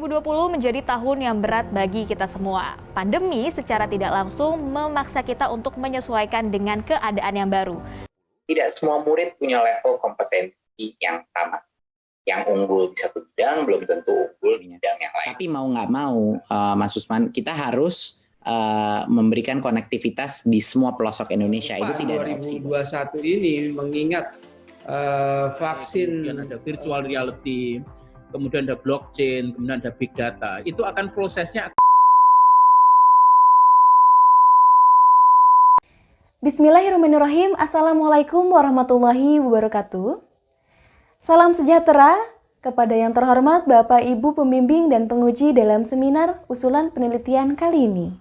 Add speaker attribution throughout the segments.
Speaker 1: 2020 menjadi tahun yang berat bagi kita semua. Pandemi secara tidak langsung memaksa kita untuk menyesuaikan dengan keadaan yang baru.
Speaker 2: Tidak semua murid punya level kompetensi yang sama. Yang unggul di satu bidang belum tentu unggul di bidang yang lain.
Speaker 3: Tapi mau nggak mau, Mas Usman, kita harus memberikan konektivitas di semua pelosok Indonesia. Itu tidak ada opsi.
Speaker 4: 2021 ini mengingat vaksin,
Speaker 5: kemudian ada virtual reality, kemudian ada blockchain, kemudian ada big data. Itu akan prosesnya.
Speaker 6: Bismillahirrahmanirrahim. Assalamualaikum warahmatullahi wabarakatuh. Salam sejahtera kepada yang terhormat Bapak Ibu pembimbing dan penguji dalam seminar usulan penelitian kali ini.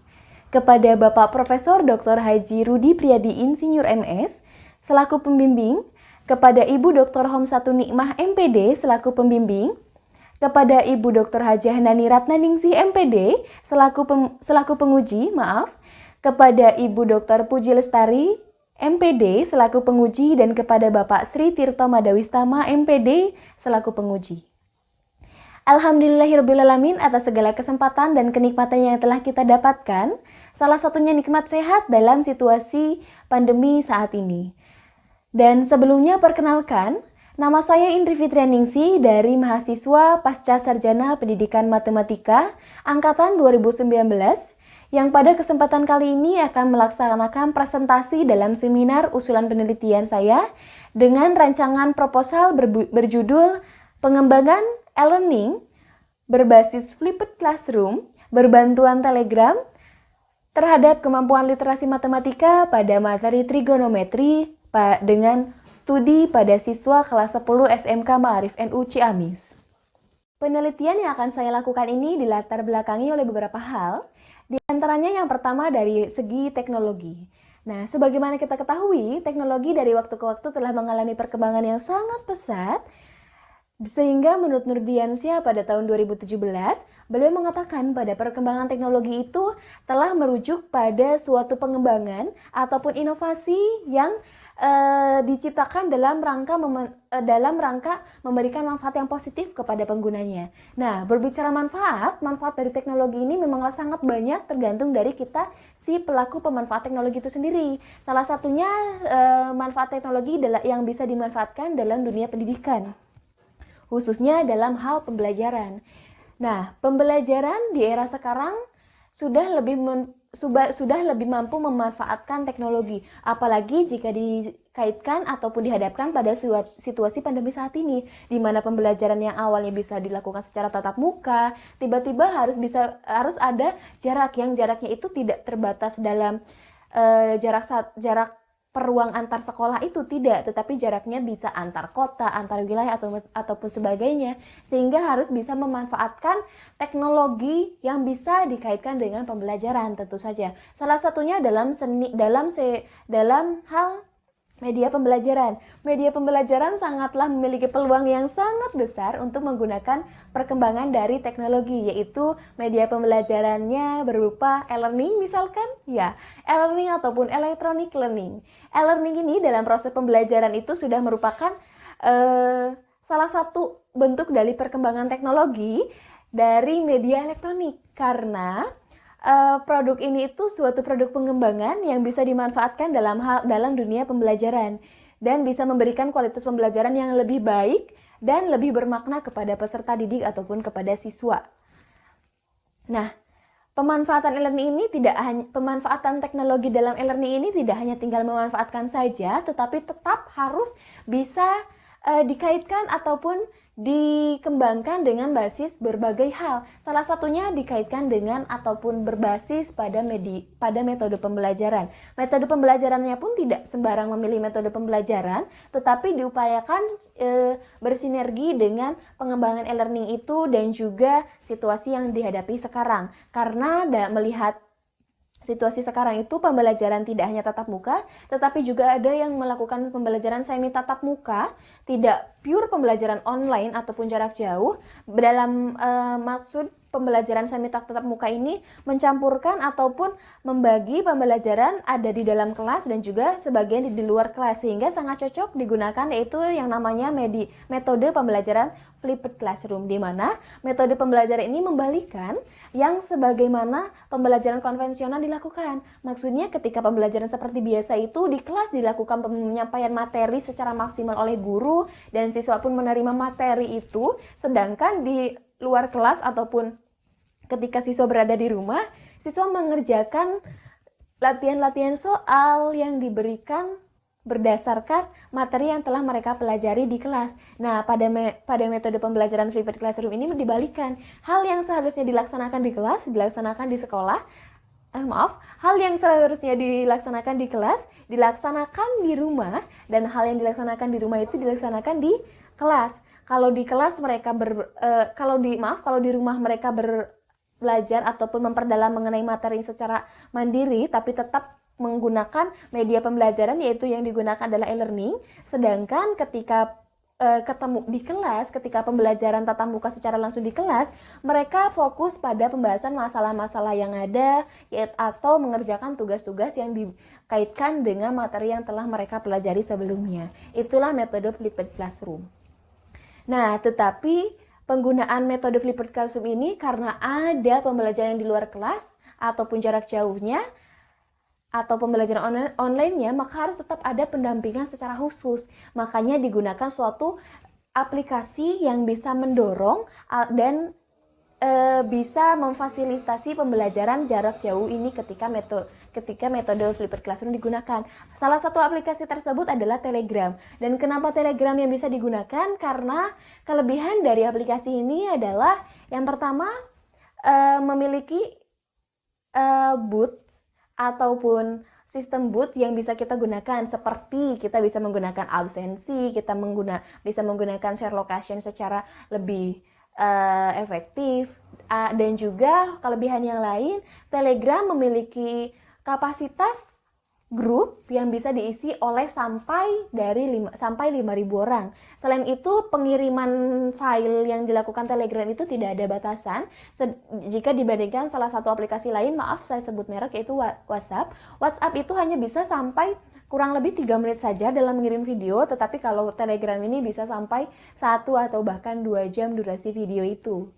Speaker 6: Kepada Bapak Profesor Dr. Haji Rudi Priadi Insinyur MS selaku pembimbing, kepada Ibu Dr. Homsatu Nikmah MPD selaku pembimbing, kepada Ibu Dr. Haji Handani Ratnaningsih MPD selaku penguji, kepada Ibu Dr. Puji Lestari MPD selaku penguji dan kepada Bapak Sri Tirto Madawistama MPD selaku penguji. Alhamdulillahirrabbilalamin atas segala kesempatan dan kenikmatan yang telah kita dapatkan, salah satunya nikmat sehat dalam situasi pandemi saat ini. Dan sebelumnya perkenalkan, nama saya Indri Fitrianingsih dari mahasiswa Pasca Sarjana Pendidikan Matematika Angkatan 2019 yang pada kesempatan kali ini akan melaksanakan presentasi dalam seminar usulan penelitian saya dengan rancangan proposal berjudul Pengembangan e-learning berbasis flipped classroom berbantuan Telegram terhadap kemampuan literasi matematika pada materi trigonometri dengan studi pada siswa kelas 10 SMK Ma'arif NU Ciamis. Penelitian yang akan saya lakukan ini dilatar belakangi oleh beberapa hal. Di antaranya yang pertama dari segi teknologi. Nah, sebagaimana kita ketahui, teknologi dari waktu ke waktu telah mengalami perkembangan yang sangat pesat, sehingga menurut Nurdiansyah pada tahun 2017, beliau mengatakan pada perkembangan teknologi itu telah merujuk pada suatu pengembangan ataupun inovasi yang diciptakan dalam rangka memberikan manfaat yang positif kepada penggunanya. Nah, berbicara manfaat dari teknologi ini memang sangat banyak tergantung dari kita si pelaku pemanfaat teknologi itu sendiri. Salah satunya manfaat teknologi yang bisa dimanfaatkan dalam dunia pendidikan, khususnya dalam hal pembelajaran. Nah, pembelajaran di era sekarang sudah lebih mampu memanfaatkan teknologi, apalagi jika dikaitkan ataupun dihadapkan pada situasi pandemi saat ini, di mana pembelajaran yang awalnya bisa dilakukan secara tatap muka, tiba-tiba harus ada jaraknya itu tidak terbatas dalam jarak per ruang antar sekolah itu tidak, tetapi jaraknya bisa antar kota, antar wilayah ataupun sebagainya, sehingga harus bisa memanfaatkan teknologi yang bisa dikaitkan dengan pembelajaran tentu saja. Salah satunya dalam hal media pembelajaran. Media pembelajaran sangatlah memiliki peluang yang sangat besar untuk menggunakan perkembangan dari teknologi, yaitu media pembelajarannya berupa e-learning misalkan, ya, e-learning ataupun electronic learning. E-learning ini dalam proses pembelajaran itu sudah merupakan salah satu bentuk dari perkembangan teknologi dari media elektronik, karena produk ini itu suatu produk pengembangan yang bisa dimanfaatkan dalam dunia pembelajaran dan bisa memberikan kualitas pembelajaran yang lebih baik dan lebih bermakna kepada peserta didik ataupun kepada siswa. Nah, pemanfaatan teknologi dalam e-learning ini tidak hanya tinggal memanfaatkan saja, tetapi tetap harus bisa dikaitkan ataupun dikembangkan dengan basis berbagai hal. Salah satunya dikaitkan dengan ataupun berbasis pada metode pembelajaran. Metode pembelajarannya pun tidak sembarang memilih metode pembelajaran, tetapi diupayakan bersinergi dengan pengembangan e-learning itu dan juga situasi yang dihadapi sekarang. Karena melihat situasi sekarang itu pembelajaran tidak hanya tatap muka, tetapi juga ada yang melakukan pembelajaran semi tatap muka, tidak pure pembelajaran online ataupun jarak jauh, dalam maksud pembelajaran semi tatap muka ini mencampurkan ataupun membagi pembelajaran ada di dalam kelas dan juga sebagian di luar kelas, sehingga sangat cocok digunakan yaitu yang namanya metode pembelajaran flipped classroom, di mana metode pembelajaran ini membalikan yang sebagaimana pembelajaran konvensional dilakukan. Maksudnya ketika pembelajaran seperti biasa itu di kelas dilakukan penyampaian materi secara maksimal oleh guru dan siswa pun menerima materi itu, sedangkan di luar kelas ataupun ketika siswa berada di rumah, siswa mengerjakan latihan-latihan soal yang diberikan berdasarkan materi yang telah mereka pelajari di kelas. Nah, pada metode pembelajaran flipped classroom ini dibalikan. Hal yang seharusnya dilaksanakan di kelas, dilaksanakan di sekolah. Hal yang seharusnya dilaksanakan di kelas, dilaksanakan di rumah, dan hal yang dilaksanakan di rumah itu dilaksanakan di kelas. Kalau di kelas mereka kalau di rumah mereka belajar ataupun memperdalam mengenai materi secara mandiri, tapi tetap menggunakan media pembelajaran yaitu yang digunakan adalah e-learning. Sedangkan ketika ketemu di kelas, ketika pembelajaran tatap muka secara langsung di kelas, mereka fokus pada pembahasan masalah-masalah yang ada atau mengerjakan tugas-tugas yang dikaitkan dengan materi yang telah mereka pelajari sebelumnya. Itulah metode flipped classroom. Nah, tetapi penggunaan metode flipped classroom ini karena ada pembelajaran di luar kelas ataupun jarak jauhnya atau pembelajaran online-nya, maka harus tetap ada pendampingan secara khusus. Makanya digunakan suatu aplikasi yang bisa mendorong dan bisa memfasilitasi pembelajaran jarak jauh ini ketika metode flipped classroom digunakan. Salah satu aplikasi tersebut adalah Telegram. Dan kenapa Telegram yang bisa digunakan? Karena kelebihan dari aplikasi ini adalah yang pertama memiliki boot ataupun sistem boot yang bisa kita gunakan, seperti kita bisa menggunakan absensi, kita bisa menggunakan share location secara lebih efektif, dan juga kelebihan yang lain, Telegram memiliki kapasitas grup yang bisa diisi oleh sampai 5.000 orang. Selain itu, pengiriman file yang dilakukan Telegram itu tidak ada batasan jika dibandingkan salah satu aplikasi lain, maaf saya sebut merek, yaitu WhatsApp. WhatsApp itu hanya bisa sampai kurang lebih 3 menit saja dalam mengirim video, tetapi kalau Telegram ini bisa sampai 1 atau bahkan 2 jam durasi video itu.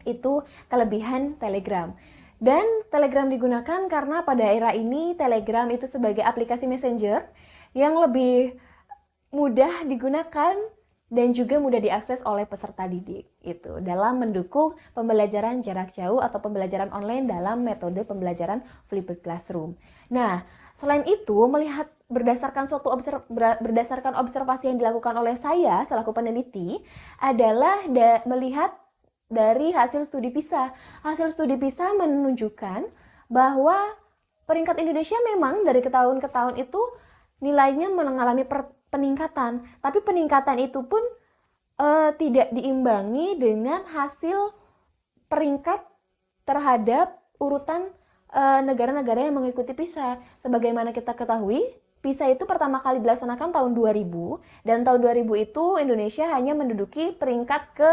Speaker 6: Itu kelebihan Telegram. Dan Telegram digunakan karena pada era ini Telegram itu sebagai aplikasi messenger yang lebih mudah digunakan dan juga mudah diakses oleh peserta didik itu dalam mendukung pembelajaran jarak jauh atau pembelajaran online dalam metode pembelajaran flipped classroom. Nah, selain itu, melihat berdasarkan observasi yang dilakukan oleh saya selaku peneliti adalah melihat dari hasil studi PISA. Hasil studi PISA menunjukkan bahwa peringkat Indonesia memang dari tahun ke tahun itu nilainya mengalami peningkatan, tapi peningkatan itu pun tidak diimbangi dengan hasil peringkat terhadap urutan negara-negara yang mengikuti PISA. Sebagaimana kita ketahui, PISA itu pertama kali dilaksanakan tahun 2000, dan tahun 2000 itu Indonesia hanya menduduki peringkat ke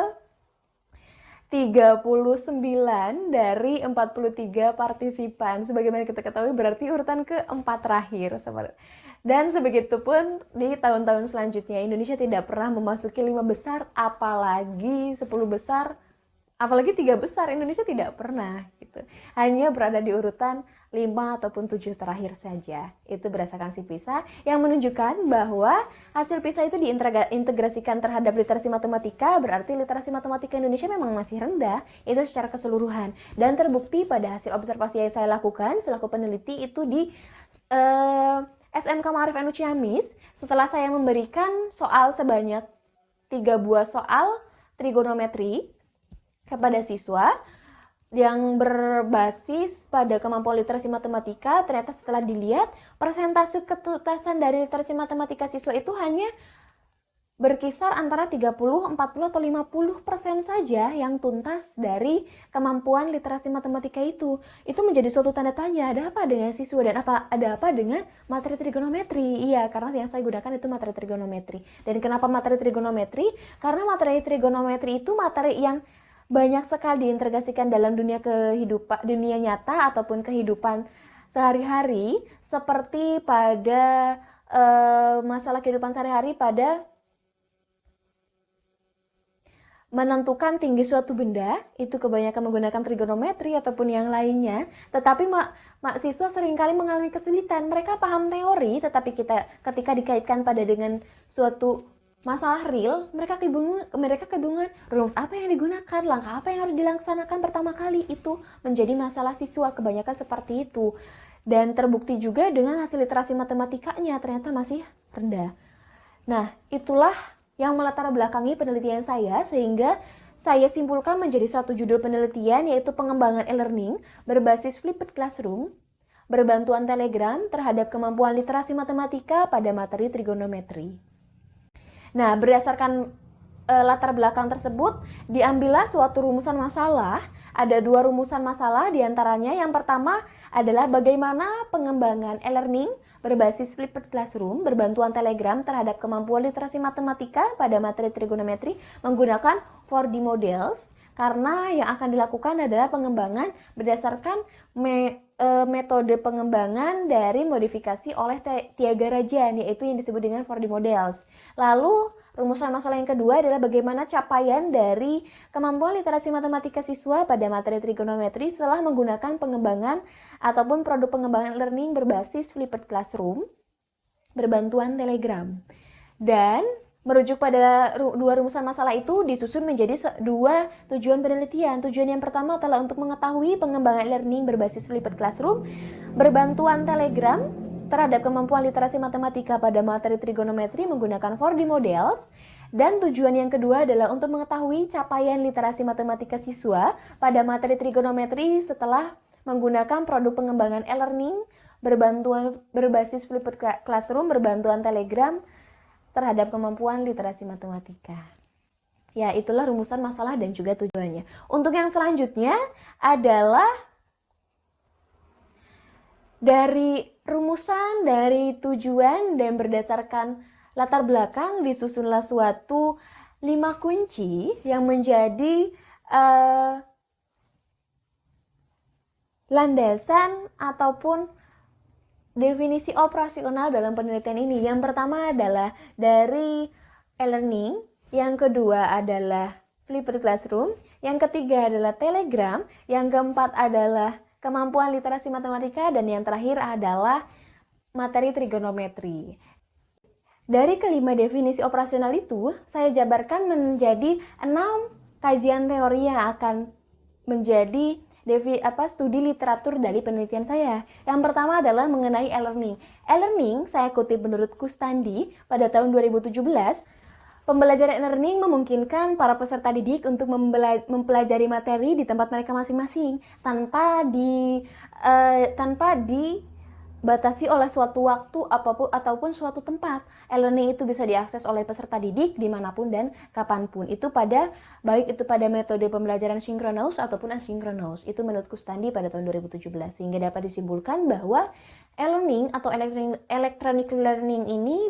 Speaker 6: 39 dari 43 partisipan. Sebagaimana kita ketahui, berarti urutan ke-4 terakhir. Dan sebegitupun di tahun-tahun selanjutnya, Indonesia tidak pernah memasuki 5 besar, apalagi 10 besar, apalagi 3 besar. Indonesia tidak pernah gitu. Hanya berada di urutan 5 ataupun 7 terakhir saja. Itu berdasarkan si PISA yang menunjukkan bahwa hasil PISA itu diintegrasikan terhadap literasi matematika, berarti literasi matematika Indonesia memang masih rendah, itu secara keseluruhan. Dan terbukti pada hasil observasi yang saya lakukan selaku peneliti itu di SMK Ma'arif NU Ciamis, setelah saya memberikan soal sebanyak 3 buah soal trigonometri kepada siswa yang berbasis pada kemampuan literasi matematika, ternyata setelah dilihat persentase ketuntasan dari literasi matematika siswa itu hanya berkisar antara 30, 40, atau 50% saja yang tuntas dari kemampuan literasi matematika itu. Itu menjadi suatu tanda tanya, ada apa dengan siswa dan ada apa dengan materi trigonometri? Iya, karena yang saya gunakan itu materi trigonometri. Dan kenapa materi trigonometri? Karena materi trigonometri itu materi yang banyak sekali diintegrasikan dalam dunia kehidupan, dunia nyata ataupun kehidupan sehari-hari, seperti pada masalah kehidupan sehari-hari pada menentukan tinggi suatu benda, itu kebanyakan menggunakan trigonometri ataupun yang lainnya. Tetapi mahasiswa seringkali mengalami kesulitan. Mereka paham teori, tetapi ketika dikaitkan pada dengan suatu masalah real, mereka kebingungan rumus apa yang digunakan, langkah apa yang harus dilaksanakan pertama kali. Itu menjadi masalah siswa, kebanyakan seperti itu. Dan terbukti juga dengan hasil literasi matematikanya ternyata masih rendah. Nah, itulah yang melatar belakangi penelitian saya, sehingga saya simpulkan menjadi suatu judul penelitian, yaitu pengembangan e-learning berbasis flipped classroom berbantuan Telegram terhadap kemampuan literasi matematika pada materi trigonometri. Nah, berdasarkan latar belakang tersebut, diambillah suatu rumusan masalah. Ada 2 rumusan masalah diantaranya. Yang pertama adalah bagaimana pengembangan e-learning berbasis flipped classroom berbantuan Telegram terhadap kemampuan literasi matematika pada materi trigonometri menggunakan 4D models, karena yang akan dilakukan adalah pengembangan berdasarkan metode pengembangan dari modifikasi oleh Tiaga Rajan, yaitu yang disebut dengan 4D models. Lalu rumusan masalah yang kedua adalah bagaimana capaian dari kemampuan literasi matematika siswa pada materi trigonometri setelah menggunakan pengembangan ataupun produk pengembangan learning berbasis flipped classroom berbantuan Telegram. Dan merujuk pada 2 rumusan masalah itu disusun menjadi 2 tujuan penelitian. Tujuan yang pertama adalah untuk mengetahui pengembangan learning berbasis flipped classroom berbantuan Telegram terhadap kemampuan literasi matematika pada materi trigonometri menggunakan 4D models. Dan tujuan yang kedua adalah untuk mengetahui capaian literasi matematika siswa pada materi trigonometri setelah menggunakan produk pengembangan e-learning berbasis flipped classroom berbantuan Telegram terhadap kemampuan literasi matematika. Ya, itulah rumusan masalah dan juga tujuannya. Untuk yang selanjutnya adalah dari rumusan, dari tujuan, dan berdasarkan latar belakang disusunlah suatu 5 kunci yang menjadi landasan ataupun definisi operasional dalam penelitian ini. Yang pertama adalah dari e-learning, yang kedua adalah flipped classroom, yang ketiga adalah Telegram, yang keempat adalah kemampuan literasi matematika, dan yang terakhir adalah materi trigonometri. Dari kelima definisi operasional itu, saya jabarkan menjadi 6 kajian teori yang akan menjadi studi literatur dari penelitian saya. Yang pertama adalah mengenai e-learning. E-learning, saya kutip menurut Kustandi pada tahun 2017, pembelajaran e-learning memungkinkan para peserta didik untuk mempelajari materi di tempat mereka masing-masing tanpa dibatasi oleh suatu waktu ataupun suatu tempat. E-learning itu bisa diakses oleh peserta didik dimanapun dan kapanpun. Baik itu pada metode pembelajaran sinkronus ataupun asinkronus. Itu menurut Kustandi pada tahun 2017. Sehingga dapat disimpulkan bahwa e-learning atau electronic learning ini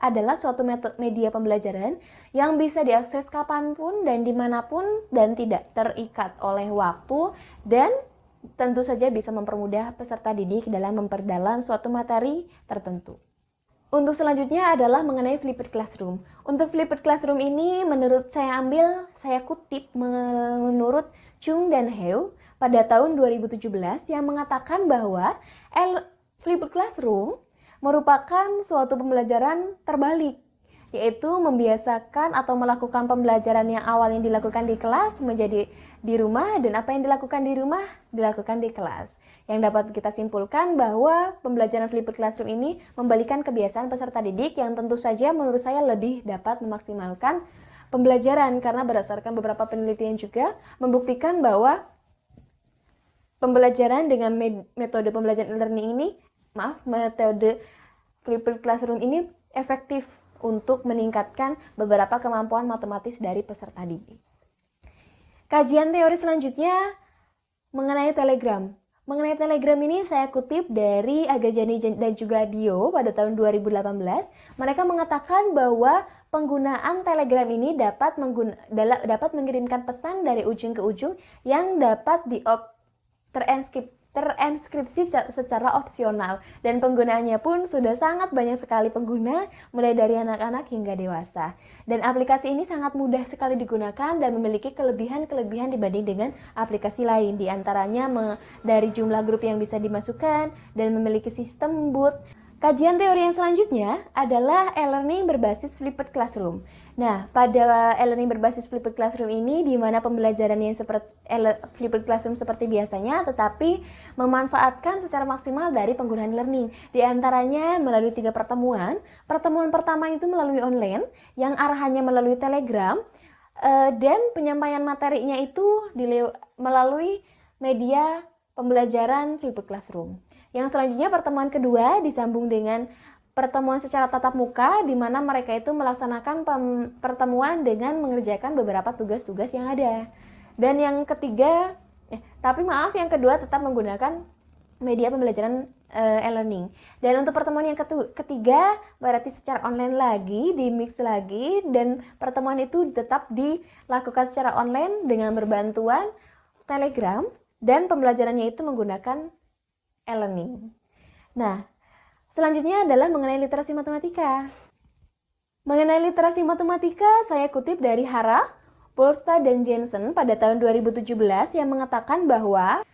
Speaker 6: adalah suatu media pembelajaran yang bisa diakses kapanpun dan dimanapun dan tidak terikat oleh waktu, dan tentu saja bisa mempermudah peserta didik dalam memperdalam suatu materi tertentu. Untuk selanjutnya adalah mengenai flipped classroom. Untuk flipped classroom ini saya kutip menurut Chung dan Heu pada tahun 2017 yang mengatakan bahwa flipped classroom merupakan suatu pembelajaran terbalik, yaitu membiasakan atau melakukan pembelajaran yang awalnya dilakukan di kelas menjadi di rumah, dan apa yang dilakukan di rumah dilakukan di kelas. Yang dapat kita simpulkan bahwa pembelajaran flipped classroom ini membalikan kebiasaan peserta didik, yang tentu saja menurut saya lebih dapat memaksimalkan pembelajaran, karena berdasarkan beberapa penelitian juga membuktikan bahwa pembelajaran dengan metode pembelajaran metode flipped classroom ini efektif untuk meningkatkan beberapa kemampuan matematis dari peserta didik. Kajian teori selanjutnya mengenai Telegram. Mengenai Telegram ini saya kutip dari Agajani dan juga Dio pada tahun 2018. Mereka mengatakan bahwa penggunaan Telegram ini dapat mengirimkan pesan dari ujung ke ujung yang dapat terenskripsi secara opsional, dan penggunaannya pun sudah sangat banyak sekali pengguna, mulai dari anak-anak hingga dewasa. Dan aplikasi ini sangat mudah sekali digunakan dan memiliki kelebihan-kelebihan dibanding dengan aplikasi lain, di antaranya dari jumlah grup yang bisa dimasukkan dan memiliki sistem boot. Kajian teori yang selanjutnya adalah e-learning berbasis flipped classroom. Nah, pada e-learning berbasis flipped classroom ini, di mana pembelajarannya seperti flipped classroom seperti biasanya, tetapi memanfaatkan secara maksimal dari penggunaan learning. Di antaranya melalui 3 pertemuan. Pertemuan pertama itu melalui online, yang arahannya melalui Telegram, dan penyampaian materinya itu melalui media pembelajaran flipped classroom. Yang selanjutnya pertemuan kedua disambung dengan pertemuan secara tatap muka, di mana mereka itu melaksanakan pertemuan dengan mengerjakan beberapa tugas-tugas yang ada. Dan yang ketiga, yang kedua tetap menggunakan media pembelajaran e-learning. Dan untuk pertemuan yang ketiga berarti secara online lagi, di mix lagi, dan pertemuan itu tetap dilakukan secara online dengan berbantuan Telegram, dan pembelajarannya itu menggunakan e-learning. Nah, selanjutnya adalah mengenai literasi matematika. Mengenai literasi matematika, saya kutip dari Hara, Polstad, dan Jensen pada tahun 2017 yang mengatakan bahwa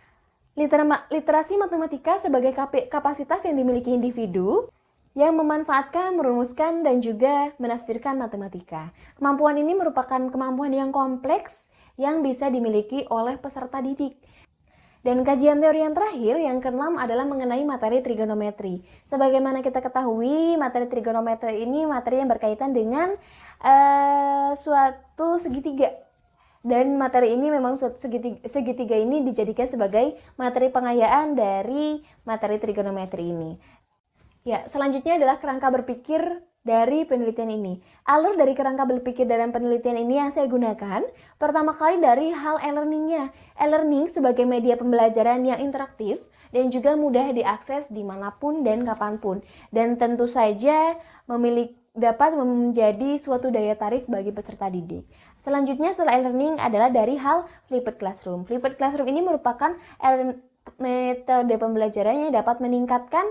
Speaker 6: literasi matematika sebagai kapasitas yang dimiliki individu yang memanfaatkan, merumuskan, dan juga menafsirkan matematika. Kemampuan ini merupakan kemampuan yang kompleks yang bisa dimiliki oleh peserta didik. Dan kajian teori yang terakhir, yang keenam, adalah mengenai materi trigonometri. Sebagaimana kita ketahui, materi trigonometri ini materi yang berkaitan dengan suatu segitiga. Dan materi ini memang suatu segitiga ini dijadikan sebagai materi pengayaan dari materi trigonometri ini. Ya, selanjutnya adalah kerangka berpikir dari penelitian ini. Alur dari kerangka berpikir dalam penelitian ini yang saya gunakan, pertama kali dari hal e-learningnya. E-learning sebagai media pembelajaran yang interaktif dan juga mudah diakses dimanapun dan kapanpun. Dan tentu saja dapat menjadi suatu daya tarik bagi peserta didik. Selanjutnya setelah e-learning adalah dari hal flipped classroom. Flipped classroom ini merupakan metode pembelajaran yang dapat meningkatkan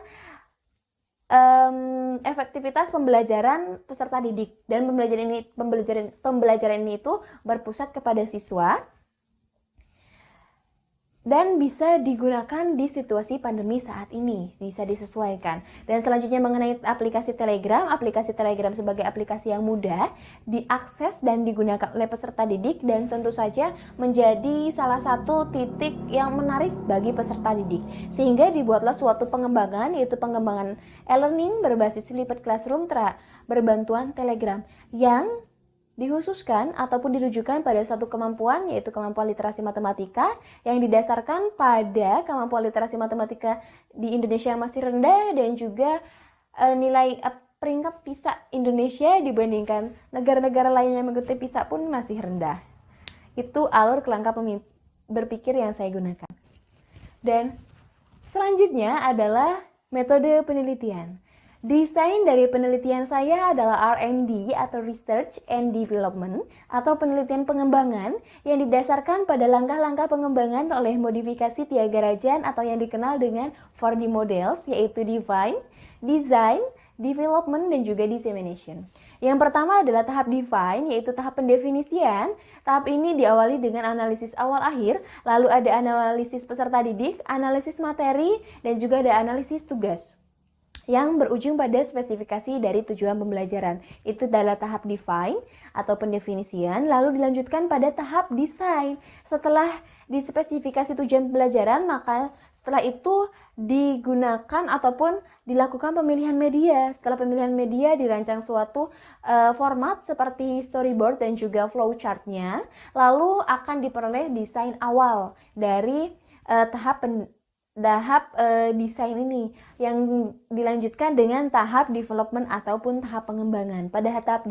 Speaker 6: efektivitas pembelajaran peserta didik, dan pembelajaran ini itu berpusat kepada siswa dan bisa digunakan di situasi pandemi saat ini, bisa disesuaikan. Dan selanjutnya mengenai aplikasi Telegram sebagai aplikasi yang mudah diakses dan digunakan oleh peserta didik, dan tentu saja menjadi salah satu titik yang menarik bagi peserta didik. Sehingga dibuatlah suatu pengembangan, yaitu pengembangan e-learning berbasis flipped classroom berbantuan Telegram, yang dikhususkan ataupun dirujukan pada satu kemampuan, yaitu kemampuan literasi matematika, yang didasarkan pada kemampuan literasi matematika di Indonesia yang masih rendah, dan juga nilai peringkat PISA Indonesia dibandingkan negara-negara lain yang mengikuti PISA pun masih rendah. Itu alur kerangka berpikir yang saya gunakan. Dan selanjutnya adalah metode penelitian. Desain dari penelitian saya adalah R&D atau Research and Development, atau penelitian pengembangan yang didasarkan pada langkah-langkah pengembangan oleh modifikasi Tyagarajan atau yang dikenal dengan 4D models, yaitu Define, Design, Development, dan juga Dissemination. Yang pertama adalah tahap Define, yaitu tahap pendefinisian. Tahap ini diawali dengan analisis awal-akhir, lalu ada analisis peserta didik, analisis materi, dan juga ada analisis tugas, yang berujung pada spesifikasi dari tujuan pembelajaran. Itu adalah tahap define atau pendefinisian, lalu dilanjutkan pada tahap design. Setelah dispesifikasi tujuan pembelajaran, maka setelah itu digunakan ataupun dilakukan pemilihan media. Setelah pemilihan media, dirancang suatu format seperti storyboard dan juga flowchart-nya, lalu akan diperoleh desain awal dari tahap desain ini, yang dilanjutkan dengan tahap development ataupun tahap pengembangan. Pada tahap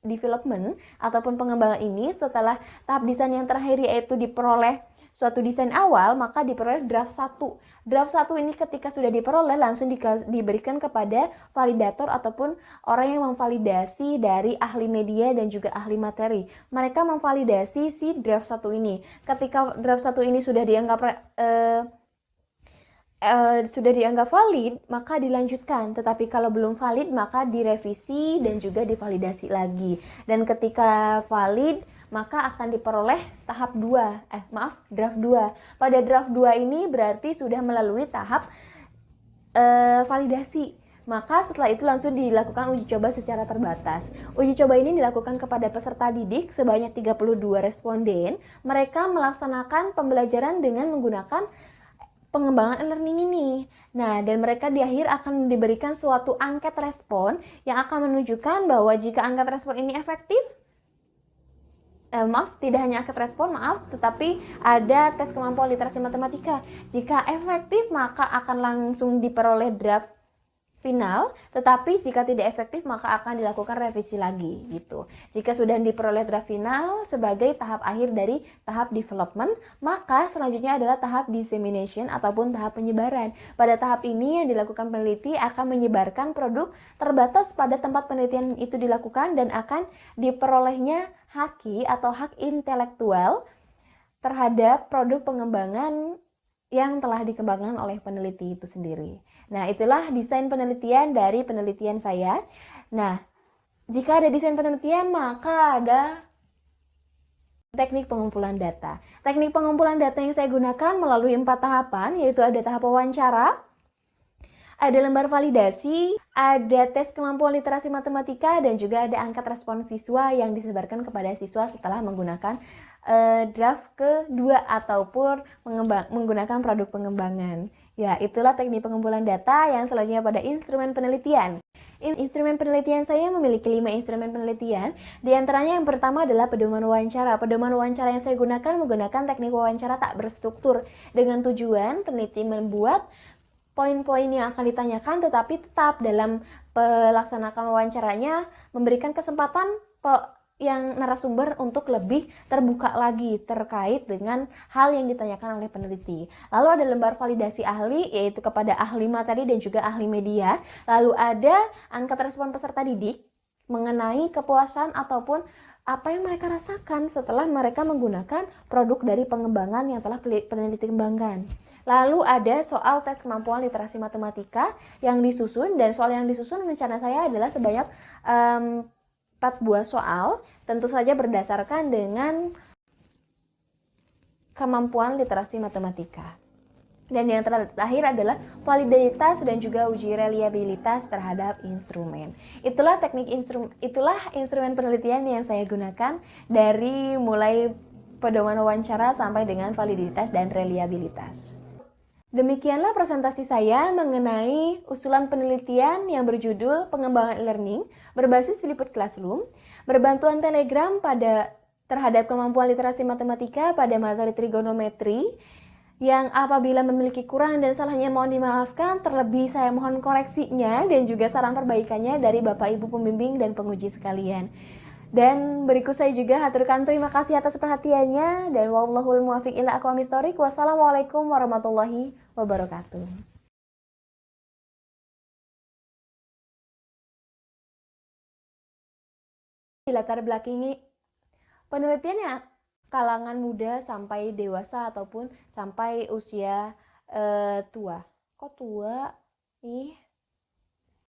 Speaker 6: development ataupun pengembangan ini, setelah tahap desain yang terakhir yaitu diperoleh suatu desain awal, maka diperoleh draft 1. Draft 1 ini ketika sudah diperoleh langsung diberikan kepada validator ataupun orang yang memvalidasi dari ahli media dan juga ahli materi. Mereka memvalidasi si draft 1 ini. Ketika draft 1 ini sudah dianggap valid, maka dilanjutkan. Tetapi kalau belum valid, maka direvisi dan juga divalidasi lagi. Dan ketika valid, maka akan diperoleh tahap 2. Draft 2. Pada draft 2 ini berarti sudah melalui tahap validasi. Maka setelah itu langsung dilakukan uji coba secara terbatas. Uji coba ini dilakukan kepada peserta didik sebanyak 32 responden. Mereka melaksanakan pembelajaran dengan menggunakan pengembangan e-learning ini. Nah, dan mereka di akhir akan diberikan suatu angket respon yang akan menunjukkan bahwa jika angket respon ini efektif, tidak hanya angket respon, tetapi ada tes kemampuan literasi matematika. Jika efektif, maka akan langsung diperoleh draft final, tetapi jika tidak efektif, maka akan dilakukan revisi lagi, gitu. Jika sudah diperoleh draft final sebagai tahap akhir dari tahap development, maka selanjutnya adalah tahap dissemination ataupun tahap penyebaran. Pada tahap ini yang dilakukan peneliti akan menyebarkan produk terbatas pada tempat penelitian itu dilakukan dan akan diperolehnya haki atau hak intelektual terhadap produk pengembangan yang telah dikembangkan oleh peneliti itu sendiri. Nah, itulah desain penelitian dari penelitian saya. Nah, jika ada desain penelitian, maka ada teknik pengumpulan data. Teknik pengumpulan data yang saya gunakan melalui 4 tahapan, yaitu ada tahap wawancara, ada lembar validasi, ada tes kemampuan literasi matematika, dan juga ada angkat respon siswa yang disebarkan kepada siswa setelah menggunakan draft kedua ataupun menggunakan produk pengembangan. Ya, itulah teknik pengumpulan data yang selanjutnya pada instrumen penelitian. Instrumen penelitian saya memiliki 5 instrumen penelitian. Di antaranya yang pertama adalah pedoman wawancara. Pedoman wawancara yang saya gunakan menggunakan teknik wawancara tak berstruktur dengan tujuan peneliti membuat poin-poin yang akan ditanyakan, tetapi tetap dalam pelaksanaan wawancaranya memberikan kesempatan yang narasumber untuk lebih terbuka lagi terkait dengan hal yang ditanyakan oleh peneliti. Lalu ada lembar validasi ahli, yaitu kepada ahli materi dan juga ahli media. Lalu ada angkat respon peserta didik mengenai kepuasan ataupun apa yang mereka rasakan setelah mereka menggunakan produk dari pengembangan yang telah peneliti kembangkan. Lalu ada soal tes kemampuan literasi matematika yang disusun, dan soal yang disusun rencana saya adalah sebanyak 4 buah soal, tentu saja berdasarkan dengan kemampuan literasi matematika. Dan yang terakhir adalah validitas dan juga uji reliabilitas terhadap instrumen. Itulah instrumen penelitian yang saya gunakan dari mulai pedoman wawancara sampai dengan validitas dan reliabilitas. Demikianlah presentasi saya mengenai usulan penelitian yang berjudul pengembangan e-learning berbasis Flipboard Classroom, berbantuan Telegram terhadap kemampuan literasi matematika pada materi trigonometri, yang apabila memiliki kurang dan salahnya mohon dimaafkan, terlebih saya mohon koreksinya dan juga saran perbaikannya dari Bapak Ibu pembimbing dan penguji sekalian. Dan berikut saya juga haturkan terima kasih atas perhatiannya, dan wallahul muwaffiq ila aqwamit thoriq. Wassalamualaikum warahmatullahi wabarakatuh. Dilatar belakangi penelitiannya kalangan muda sampai dewasa ataupun sampai usia tua. Kok tua? Ih,